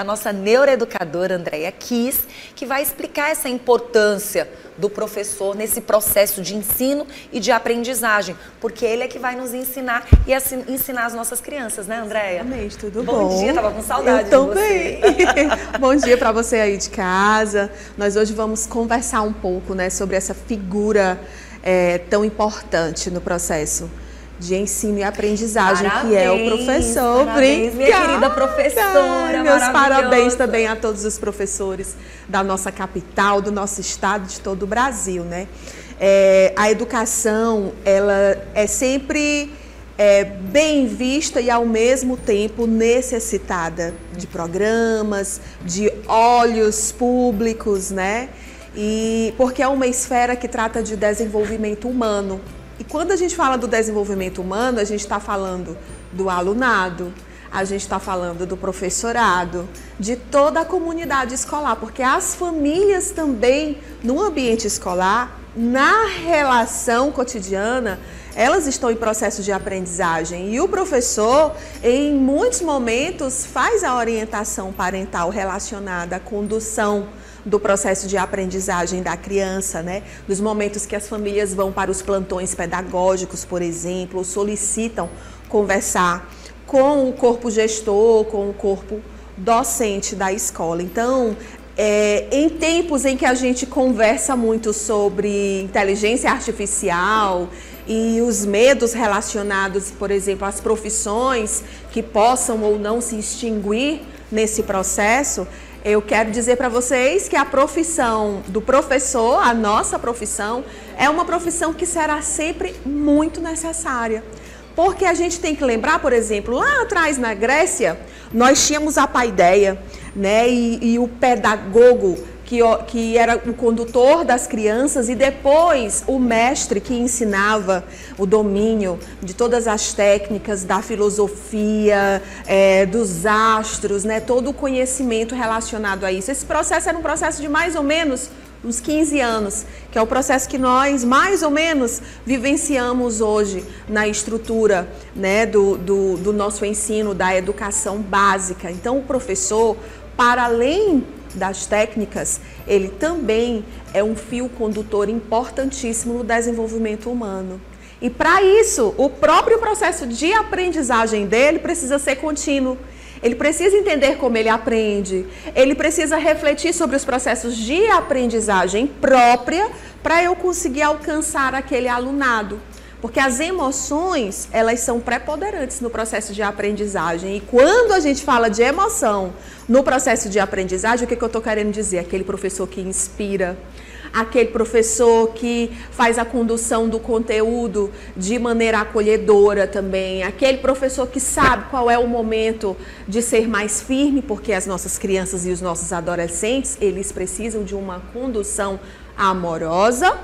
a nossa neuroeducadora Andréia Kiss, que vai explicar essa importância do professor nesse processo de ensino e de aprendizagem, porque ele é que vai nos ensinar e assim, ensinar as nossas crianças, né, Andréia? Exatamente, tudo bom? Bom dia, tava com saudade Eu de também. você. Bom dia para você aí de casa. Nós hoje vamos conversar um pouco, né, sobre essa figura tão importante no processo de ensino e aprendizagem, Parabéns, que é o professor. Parabéns, minha querida professora. Meus parabéns também a todos os professores da nossa capital, do nosso estado, de todo o Brasil, né? A educação, ela é sempre bem vista e ao mesmo tempo necessitada de programas, de olhos públicos, né? E porque é uma esfera que trata de desenvolvimento humano. E quando a gente fala do desenvolvimento humano, a gente está falando do alunado, a gente está falando do professorado, de toda a comunidade escolar, porque as famílias também, no ambiente escolar, na relação cotidiana, elas estão em processo de aprendizagem. E o professor, em muitos momentos, faz a orientação parental relacionada à condução do processo de aprendizagem da criança, né? Dos momentos que as famílias vão para os plantões pedagógicos, por exemplo, ou solicitam conversar com o corpo gestor, com o corpo docente da escola. Então, em tempos em que a gente conversa muito sobre inteligência artificial e os medos relacionados, por exemplo, às profissões que possam ou não se extinguir nesse processo, eu quero dizer para vocês que a profissão do professor, a nossa profissão, é uma profissão que será sempre muito necessária. Porque a gente tem que lembrar, por exemplo, lá atrás na Grécia, nós tínhamos a paideia, né, e o pedagogo, que era o condutor das crianças, e depois o mestre que ensinava o domínio de todas as técnicas da filosofia, dos astros, né, todo o conhecimento relacionado a isso. Esse processo era um processo de mais ou menos uns 15 anos, que é o processo que nós, mais ou menos, vivenciamos hoje na estrutura, né, do nosso ensino, da educação básica. Então, o professor, para além das técnicas, ele também é um fio condutor importantíssimo no desenvolvimento humano. E para isso, o próprio processo de aprendizagem dele precisa ser contínuo. Ele precisa entender como ele aprende, ele precisa refletir sobre os processos de aprendizagem própria para eu conseguir alcançar aquele alunado. Porque as emoções, elas são preponderantes no processo de aprendizagem. E quando a gente fala de emoção no processo de aprendizagem, o que eu estou querendo dizer? Aquele professor que inspira, aquele professor que faz a condução do conteúdo de maneira acolhedora também, aquele professor que sabe qual é o momento de ser mais firme, porque as nossas crianças e os nossos adolescentes, eles precisam de uma condução amorosa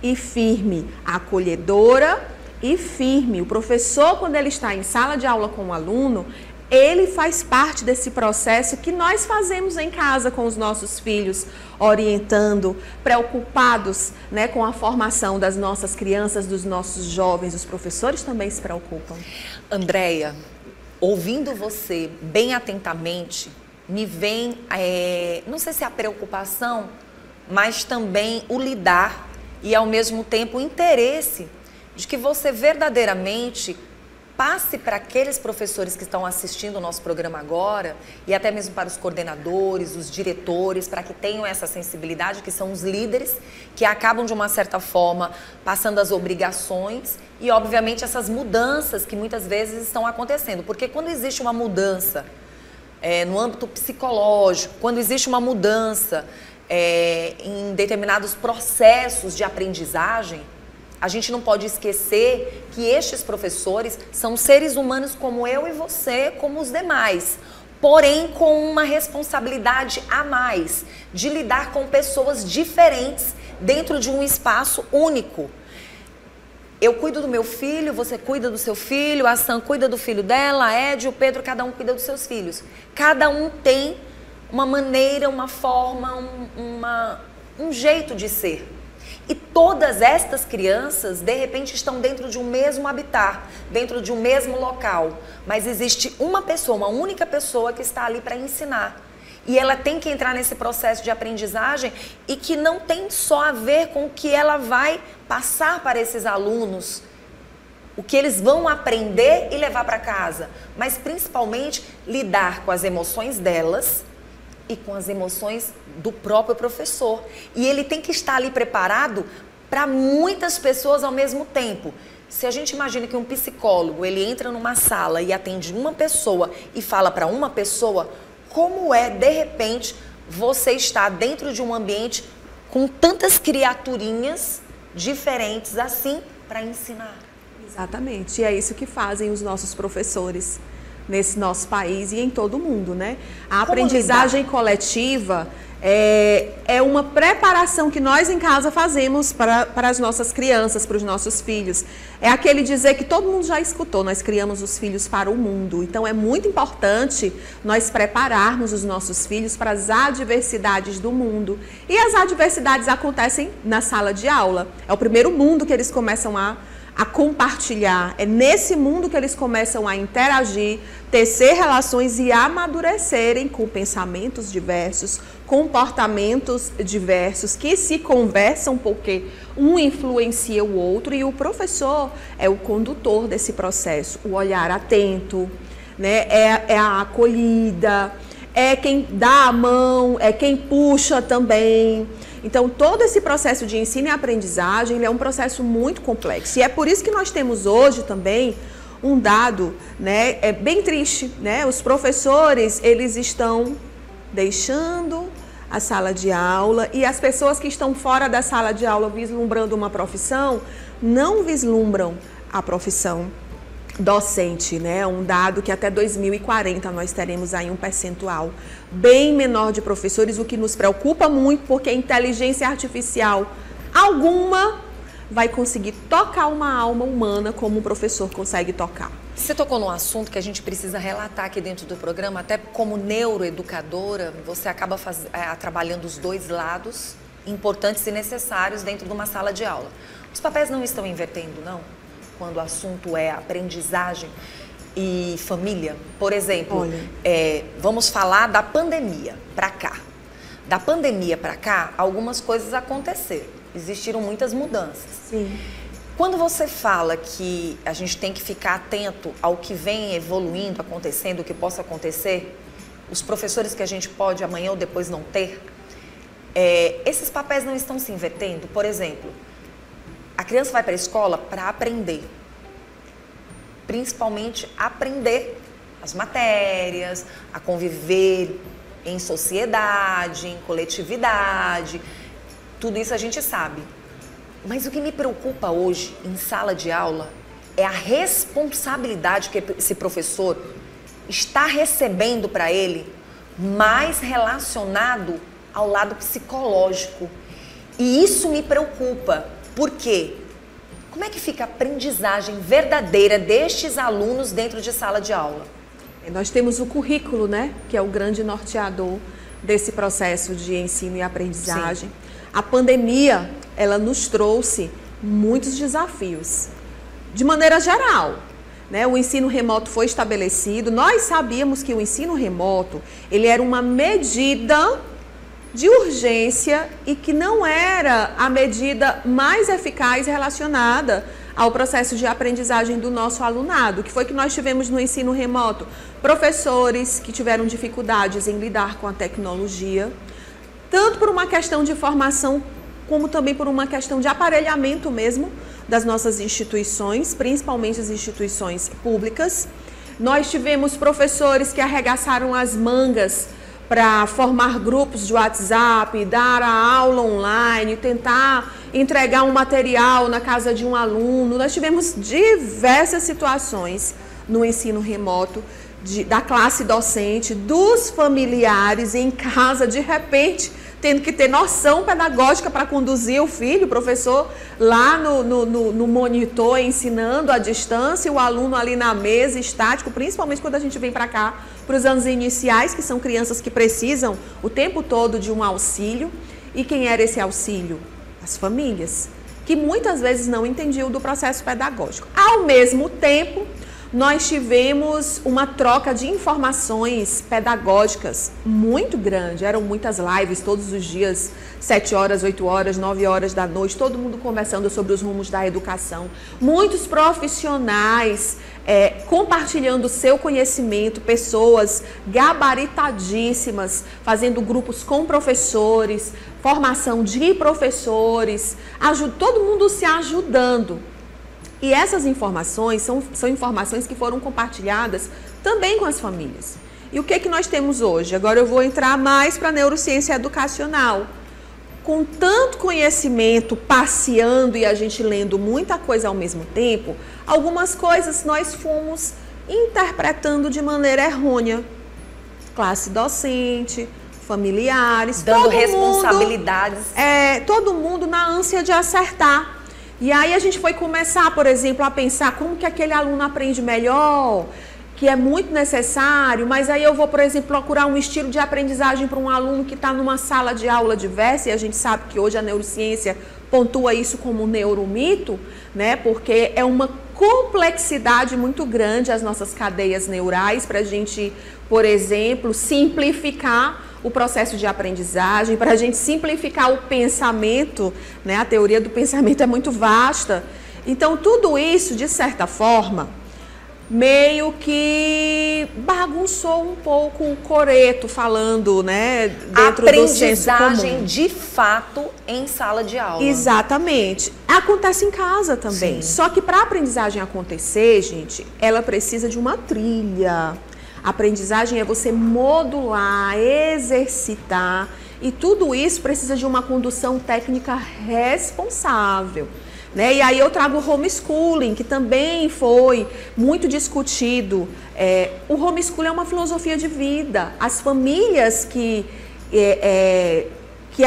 e firme, acolhedora e firme. O professor, quando ele está em sala de aula com o aluno, ele faz parte desse processo que nós fazemos em casa com os nossos filhos, orientando, preocupados, né, com a formação das nossas crianças, dos nossos jovens. Os professores também se preocupam. Andréia, ouvindo você bem atentamente, me vem, não sei se é a preocupação, mas também o lidar e, ao mesmo tempo, o interesse de que você verdadeiramente passe para aqueles professores que estão assistindo o nosso programa agora e até mesmo para os coordenadores, os diretores, para que tenham essa sensibilidade, que são os líderes, que acabam, de uma certa forma, passando as obrigações e, obviamente, essas mudanças que muitas vezes estão acontecendo. Porque quando existe uma mudança no âmbito psicológico, quando existe uma mudança em determinados processos de aprendizagem, a gente não pode esquecer que estes professores são seres humanos como eu e você, como os demais, porém com uma responsabilidade a mais de lidar com pessoas diferentes dentro de um espaço único. Eu cuido do meu filho, você cuida do seu filho, a Sam cuida do filho dela, a Ed, o Pedro, cada um cuida dos seus filhos. Cada um tem uma maneira, uma forma, um jeito de ser. E todas estas crianças, de repente, estão dentro de um mesmo habitat, dentro de um mesmo local. Mas existe uma pessoa, uma única pessoa que está ali para ensinar. e ela tem que entrar nesse processo de aprendizagem e que não tem só a ver com o que ela vai passar para esses alunos, o que eles vão aprender e levar para casa, mas principalmente lidar com as emoções delas e com as emoções do próprio professor. E ele tem que estar ali preparado para muitas pessoas ao mesmo tempo. Se a gente imagina que um psicólogo, ele entra numa sala e atende uma pessoa e fala para uma pessoa, como é, de repente, você estar dentro de um ambiente com tantas criaturinhas diferentes assim para ensinar? Exatamente, e é isso que fazem os nossos professores nesse nosso país e em todo o mundo, né? A aprendizagem coletiva é uma preparação que nós em casa fazemos para as nossas crianças, para os nossos filhos. É aquele dizer que todo mundo já escutou, nós criamos os filhos para o mundo. Então é muito importante nós prepararmos os nossos filhos para as adversidades do mundo. E as adversidades acontecem na sala de aula. É o primeiro mundo que eles começam a compartilhar. É nesse mundo que eles começam a interagir, tecer relações e amadurecerem com pensamentos diversos, comportamentos diversos, que se conversam porque um influencia o outro e o professor é o condutor desse processo. O olhar atento, né? É a acolhida, é quem dá a mão, é quem puxa também. Então, todo esse processo de ensino e aprendizagem ele é um processo muito complexo. E é por isso que nós temos hoje também um dado, né, bem triste, né? Os professores, eles estão deixando a sala de aula e as pessoas que estão fora da sala de aula vislumbrando uma profissão, não vislumbram a profissão docente, né? Um dado que até 2040 nós teremos aí um percentual bem menor de professores, o que nos preocupa muito, porque a inteligência artificial alguma vai conseguir tocar uma alma humana como um professor consegue tocar. Você tocou num assunto que a gente precisa relatar aqui dentro do programa, até como neuroeducadora, você acaba trabalhando os dois lados importantes e necessários dentro de uma sala de aula. Os papéis não estão invertendo, não? Quando o assunto é aprendizagem e família. Por exemplo, vamos falar da pandemia para cá. Da pandemia para cá, algumas coisas aconteceram. Existiram muitas mudanças. Sim. Quando você fala que a gente tem que ficar atento ao que vem evoluindo, acontecendo, o que possa acontecer, os professores que a gente pode amanhã ou depois não ter, esses papéis não estão se invertendo. Por exemplo, a criança vai para a escola para aprender, principalmente aprender as matérias, a conviver em sociedade, em coletividade, tudo isso a gente sabe. Mas o que me preocupa hoje em sala de aula é a responsabilidade que esse professor está recebendo para ele, mais relacionado ao lado psicológico. E isso me preocupa. Por quê? Como é que fica a aprendizagem verdadeira destes alunos dentro de sala de aula? Nós temos o currículo, né? Que é o grande norteador desse processo de ensino e aprendizagem. Sim. A pandemia, ela nos trouxe muitos desafios. De maneira geral, né? O ensino remoto foi estabelecido. Nós sabíamos que o ensino remoto, ele era uma medida de urgência e que não era a medida mais eficaz relacionada ao processo de aprendizagem do nosso alunado. O que foi que nós tivemos no ensino remoto? Professores que tiveram dificuldades em lidar com a tecnologia, tanto por uma questão de formação, como também por uma questão de aparelhamento mesmo das nossas instituições, principalmente as instituições públicas. Nós tivemos professores que arregaçaram as mangas para formar grupos de WhatsApp, dar a aula online, tentar entregar um material na casa de um aluno. Nós tivemos diversas situações no ensino remoto, da classe docente, dos familiares em casa, de repente, tendo que ter noção pedagógica para conduzir o filho, o professor lá no monitor ensinando à distância, o aluno ali na mesa, estático, principalmente quando a gente vem para cá, para os anos iniciais, que são crianças que precisam o tempo todo de um auxílio. E quem era esse auxílio? As famílias, que muitas vezes não entendiam do processo pedagógico. Ao mesmo tempo, nós tivemos uma troca de informações pedagógicas muito grande. Eram muitas lives todos os dias, 7 horas, 8 horas, 9 horas da noite, todo mundo conversando sobre os rumos da educação. Muitos profissionais compartilhando seu conhecimento, pessoas gabaritadíssimas, fazendo grupos com professores, formação de professores, todo mundo se ajudando. E essas informações são informações que foram compartilhadas também com as famílias. E o que nós temos hoje? Agora eu vou entrar mais para a neurociência educacional. Com tanto conhecimento passeando e a gente lendo muita coisa ao mesmo tempo, algumas coisas nós fomos interpretando de maneira errônea. Classe docente, familiares, dando responsabilidades. Todo mundo na ânsia de acertar. E aí a gente foi começar, por exemplo, a pensar como que aquele aluno aprende melhor, que é muito necessário, mas aí eu vou, por exemplo, procurar um estilo de aprendizagem para um aluno que está numa sala de aula diversa, e a gente sabe que hoje a neurociência pontua isso como um neuromito, né? Porque é uma complexidade muito grande as nossas cadeias neurais para a gente, por exemplo, simplificar o processo de aprendizagem, para a gente simplificar o pensamento, né? A teoria do pensamento é muito vasta. Então, tudo isso, de certa forma, meio que bagunçou um pouco o coreto, falando, né, dentro do senso comum. Aprendizagem de fato em sala de aula. Exatamente. Acontece em casa também. Sim. Só que para a aprendizagem acontecer, gente, ela precisa de uma trilha. A aprendizagem é você modular, exercitar, e tudo isso precisa de uma condução técnica responsável. Né? E aí eu trago o homeschooling, que também foi muito discutido. O homeschooling é uma filosofia de vida. As famílias que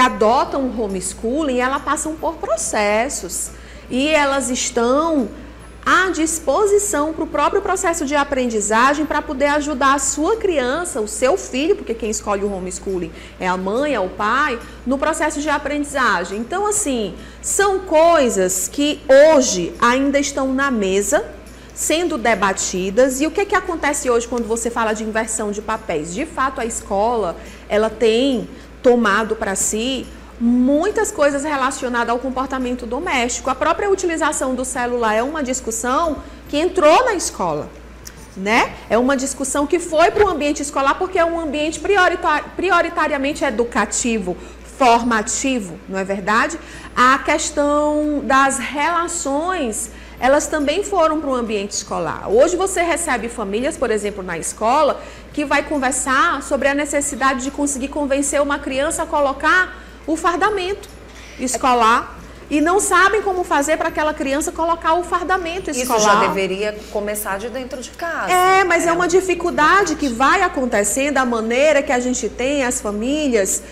adotam o homeschooling, elas passam por processos. E elas estão à disposição para o próprio processo de aprendizagem, para poder ajudar a sua criança, o seu filho, porque quem escolhe o homeschooling é a mãe, é o pai, no processo de aprendizagem. Então, assim, são coisas que hoje ainda estão na mesa, sendo debatidas. E o que acontece hoje quando você fala de inversão de papéis? De fato, a escola, ela tem tomado para si muitas coisas relacionadas ao comportamento doméstico. A própria utilização do celular é uma discussão que entrou na escola, né? É uma discussão que foi para o ambiente escolar, porque é um ambiente prioritariamente educativo, formativo, não é verdade? A questão das relações, elas também foram para o ambiente escolar. Hoje você recebe famílias, por exemplo, na escola, que vai conversar sobre a necessidade de conseguir convencer uma criança a colocar o fardamento escolar e não sabem como fazer para aquela criança colocar o fardamento escolar. Isso já deveria começar de dentro de casa. Mas é uma dificuldade que vai acontecendo da maneira que a gente tem, as famílias,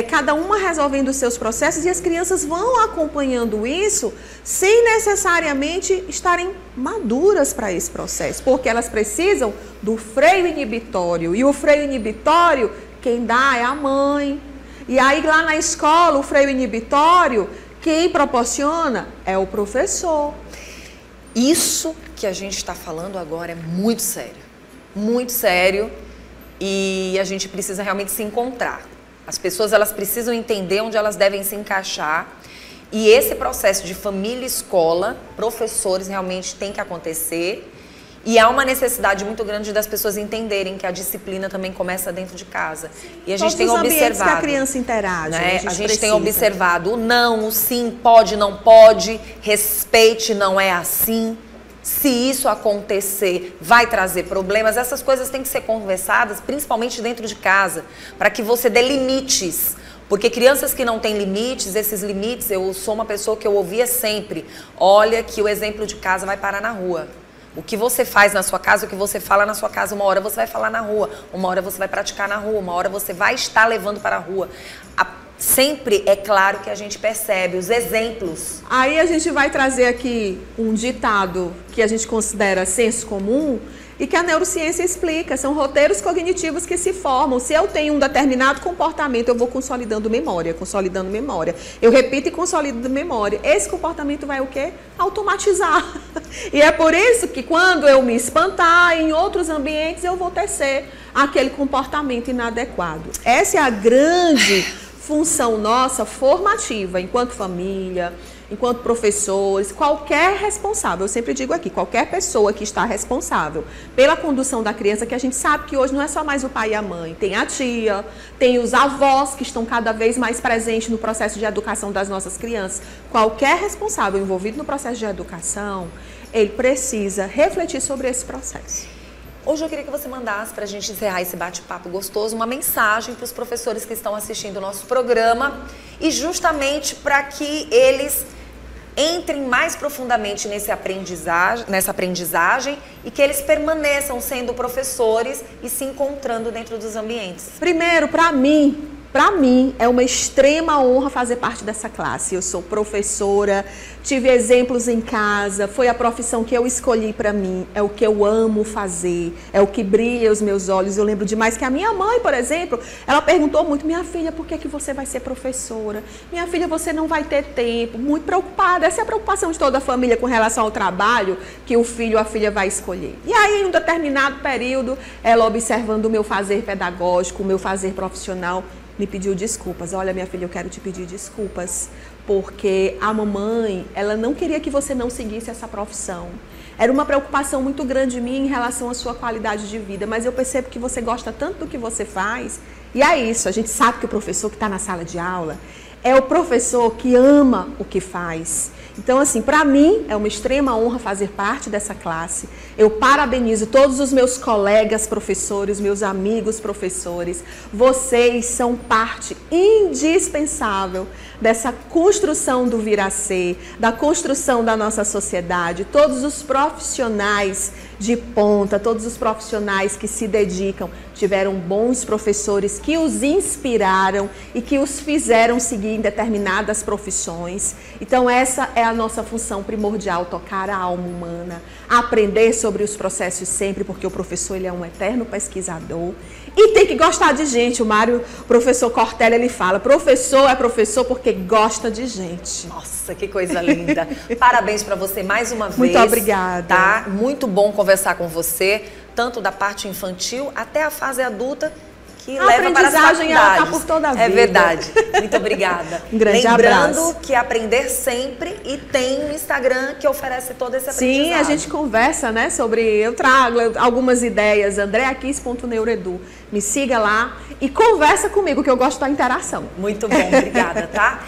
cada uma resolvendo os seus processos, e as crianças vão acompanhando isso sem necessariamente estarem maduras para esse processo, porque elas precisam do freio inibitório, e o freio inibitório quem dá é a mãe. E aí lá na escola, o freio inibitório, quem proporciona é o professor. Isso que a gente está falando agora é muito sério, e a gente precisa realmente se encontrar. As pessoas, elas precisam entender onde elas devem se encaixar, e esse processo de família, escola, professores realmente tem que acontecer. E há uma necessidade muito grande das pessoas entenderem que a disciplina também começa dentro de casa. E a gente tem observado que a criança interage, né? A gente tem observado o não, o sim, pode, não pode, respeite, não é assim. Se isso acontecer, vai trazer problemas. Essas coisas têm que ser conversadas, principalmente dentro de casa, para que você dê limites. Porque crianças que não têm limites, esses limites, eu sou uma pessoa que eu ouvia sempre: olha que o exemplo de casa vai parar na rua. O que você faz na sua casa, o que você fala na sua casa, uma hora você vai falar na rua, uma hora você vai praticar na rua, uma hora você vai estar levando para a rua. Sempre é claro que a gente percebe os exemplos. Aí a gente vai trazer aqui um ditado que a gente considera senso comum, e que a neurociência explica. São roteiros cognitivos que se formam. Se eu tenho um determinado comportamento, eu vou consolidando memória. Eu repito e consolido memória. Esse comportamento vai o quê? Automatizar. E é por isso que quando eu me espantar em outros ambientes, eu vou tecer aquele comportamento inadequado. Essa é a grande função nossa formativa, enquanto família, enquanto professores, qualquer responsável, eu sempre digo aqui, qualquer pessoa que está responsável pela condução da criança, que a gente sabe que hoje não é só mais o pai e a mãe, tem a tia, tem os avós que estão cada vez mais presentes no processo de educação das nossas crianças. Qualquer responsável envolvido no processo de educação, ele precisa refletir sobre esse processo. Hoje eu queria que você mandasse, para a gente encerrar esse bate-papo gostoso, uma mensagem para os professores que estão assistindo o nosso programa e justamente para que eles entrem mais profundamente nessa aprendizagem e que eles permaneçam sendo professores e se encontrando dentro dos ambientes. Primeiro, para mim é uma extrema honra fazer parte dessa classe. Eu sou professora, tive exemplos em casa, foi a profissão que eu escolhi para mim, é o que eu amo fazer, é o que brilha os meus olhos. Eu lembro demais que a minha mãe, por exemplo, ela perguntou muito: minha filha, por que você vai ser professora? Minha filha, você não vai ter tempo. Muito preocupada. Essa é a preocupação de toda a família com relação ao trabalho que o filho ou a filha vai escolher. E aí, em um determinado período, ela observando o meu fazer pedagógico, o meu fazer profissional, me pediu desculpas. Olha, minha filha, eu quero te pedir desculpas, porque a mamãe, ela não queria que você não seguisse essa profissão. Era uma preocupação muito grande minha em relação à sua qualidade de vida, mas eu percebo que você gosta tanto do que você faz, e é isso, a gente sabe que o professor que está na sala de aula é o professor que ama o que faz. Então, assim, para mim é uma extrema honra fazer parte dessa classe. Eu parabenizo todos os meus colegas professores, meus amigos professores. Vocês são parte indispensável dessa construção do vir a ser, da construção da nossa sociedade. Todos os profissionais de ponta, todos os profissionais que se dedicam, tiveram bons professores que os inspiraram e que os fizeram seguir em determinadas profissões. Então essa é a nossa função primordial, tocar a alma humana, aprender sobre os processos sempre, porque o professor ele é um eterno pesquisador e tem que gostar de gente. O professor Cortella, ele fala: professor é professor porque gosta de gente. Nossa, que coisa linda. Parabéns para você mais uma vez. Muito obrigada. Tá? Muito bom conversar com você, tanto da parte infantil até a fase adulta, que leva para as faculdades. Ela tá por toda a vida. É verdade. Muito obrigada. Um grande abraço. Lembrando que aprender sempre, e tem um Instagram que oferece todo esse aprendizado. Sim, a gente conversa, né, sobre... Eu trago algumas ideias, andreaquis.neuroedu. Me siga lá e conversa comigo, que eu gosto da interação. Muito bom, obrigada, tá?